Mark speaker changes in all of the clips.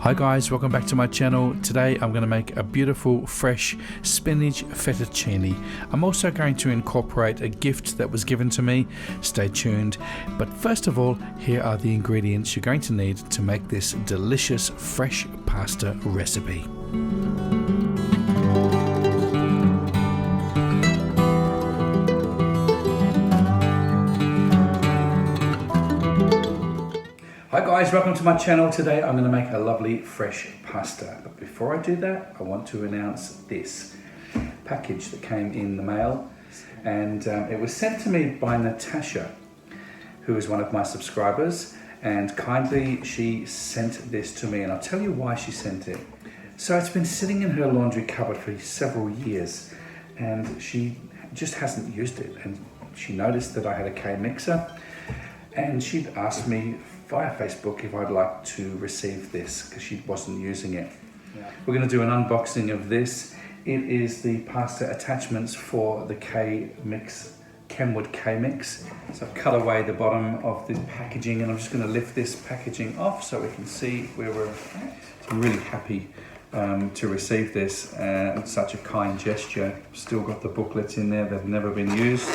Speaker 1: Hi guys, welcome back to my channel. Today I'm going to make a beautiful fresh spinach fettuccine. I'm also going to incorporate a gift that was given to me. Stay tuned. But first of all, here are the ingredients you're going to need to make this delicious fresh pasta recipe. Hi guys, welcome to my channel. Today I'm going to make a lovely fresh pasta. But before I do that, I want to announce this package that came in the mail. And it was sent to me by Natasha, who is one of my subscribers. And kindly she sent this to me, and I'll tell you why she sent it. So it's been sitting in her laundry cupboard for several years, and she just hasn't used it. And she noticed that I had a K mixer, and she'd asked me via Facebook if I'd like to receive this because she wasn't using it. We're going to do an unboxing of this. It is the pasta attachments for the Kenwood K mix. So I've cut away the bottom of this packaging, and I'm just going to lift this packaging off so we can see where we're at. I'm really happy to receive this. It's such a kind gesture. Still got the booklets in there, they've never been used.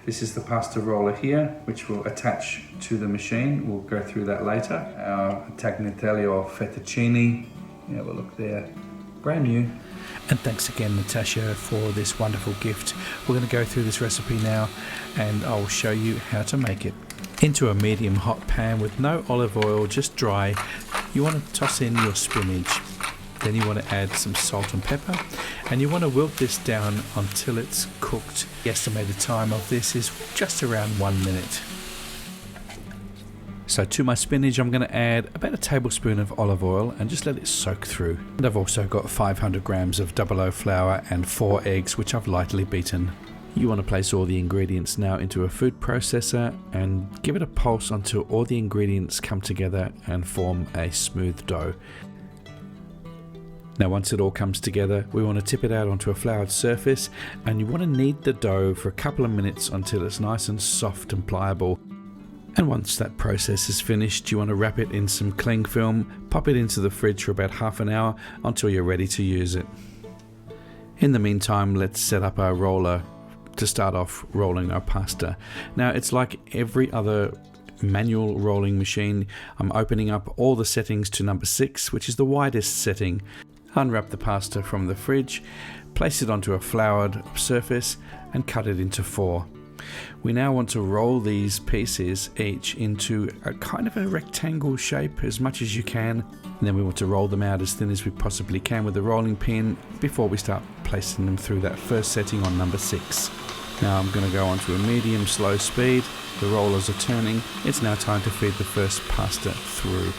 Speaker 1: This is the pasta roller here, which will attach to the machine. We'll go through that later. Our tagliatelle or fettuccine. Have a look there. Brand new. And thanks again, Natasha, for this wonderful gift. We're going to go through this recipe now, and I'll show you how to make it. Into a medium hot pan with no olive oil, just dry, you want to toss in your spinach. Then you want to add some salt and pepper, and you want to wilt this down until it's cooked. The estimated time of this is just around 1 minute. So to my spinach I'm going to add about a tablespoon of olive oil and just let it soak through. And I've also got 500 grams of 00 flour and 4 eggs, which I've lightly beaten. You want to place all the ingredients now into a food processor and give it a pulse until all the ingredients come together and form a smooth dough. Now once it all comes together, we want to tip it out onto a floured surface, and you want to knead the dough for a couple of minutes until it's nice and soft and pliable. And once that process is finished, you want to wrap it in some cling film, pop it into the fridge for about half an hour until you're ready to use it. In the meantime, let's set up our roller to start off rolling our pasta. Now it's like every other manual rolling machine. I'm opening up all the settings to number 6, which is the widest setting. Unwrap the pasta from the fridge, place it onto a floured surface and cut it into 4. We now want to roll these pieces each into a kind of a rectangle shape as much as you can, and then we want to roll them out as thin as we possibly can with the rolling pin before we start placing them through that first setting on number 6. Now I'm going to go on to a medium slow speed. The rollers are turning. It's now time to feed the first pasta through.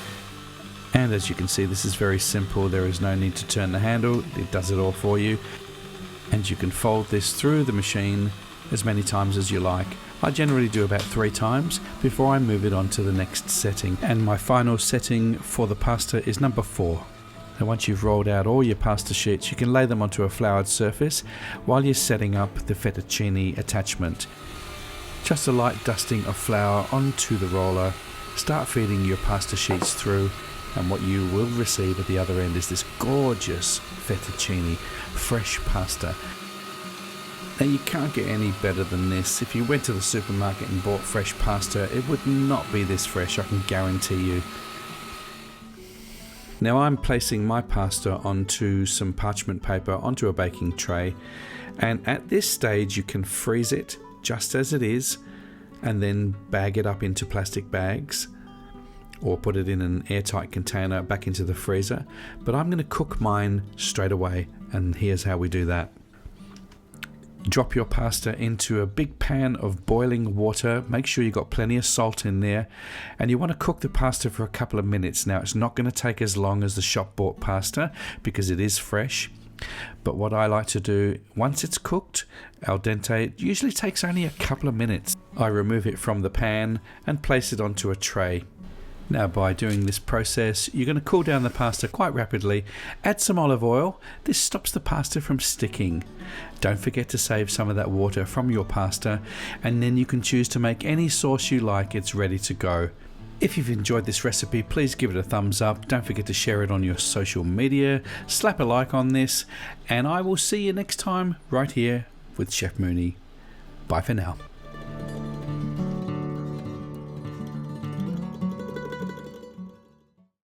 Speaker 1: And as you can see, this is very simple. There is no need to turn the handle. It does it all for you. And you can fold this through the machine as many times as you like. I generally do about 3 times before I move it on to the next setting. And my final setting for the pasta is number 4. Now once you've rolled out all your pasta sheets, you can lay them onto a floured surface while you're setting up the fettuccine attachment. Just a light dusting of flour onto the roller. Start feeding your pasta sheets through, and what you will receive at the other end is this gorgeous fettuccine, fresh pasta. Now you can't get any better than this. If you went to the supermarket and bought fresh pasta, it would not be this fresh, I can guarantee you. Now I'm placing my pasta onto some parchment paper onto a baking tray, and at this stage you can freeze it just as it is and then bag it up into plastic bags, or put it in an airtight container back into the freezer. But I'm going to cook mine straight away, and here's how we do that. Drop your pasta into a big pan of boiling water. Make sure you've got plenty of salt in there, and you want to cook the pasta for a couple of minutes. Now it's not going to take as long as the shop bought pasta because it is fresh, but what I like to do, once it's cooked al dente, it usually takes only a couple of minutes. I remove it from the pan and place it onto a tray. Now by doing this process, you're going to cool down the pasta quite rapidly. Add some olive oil. This stops the pasta from sticking. Don't forget to save some of that water from your pasta, and then you can choose to make any sauce you like. It's ready to go. If you've enjoyed this recipe, please give it a thumbs up. Don't forget to share it on your social media. Slap a like on this, and I will see you next time right here with Chef Mooney. Bye for now.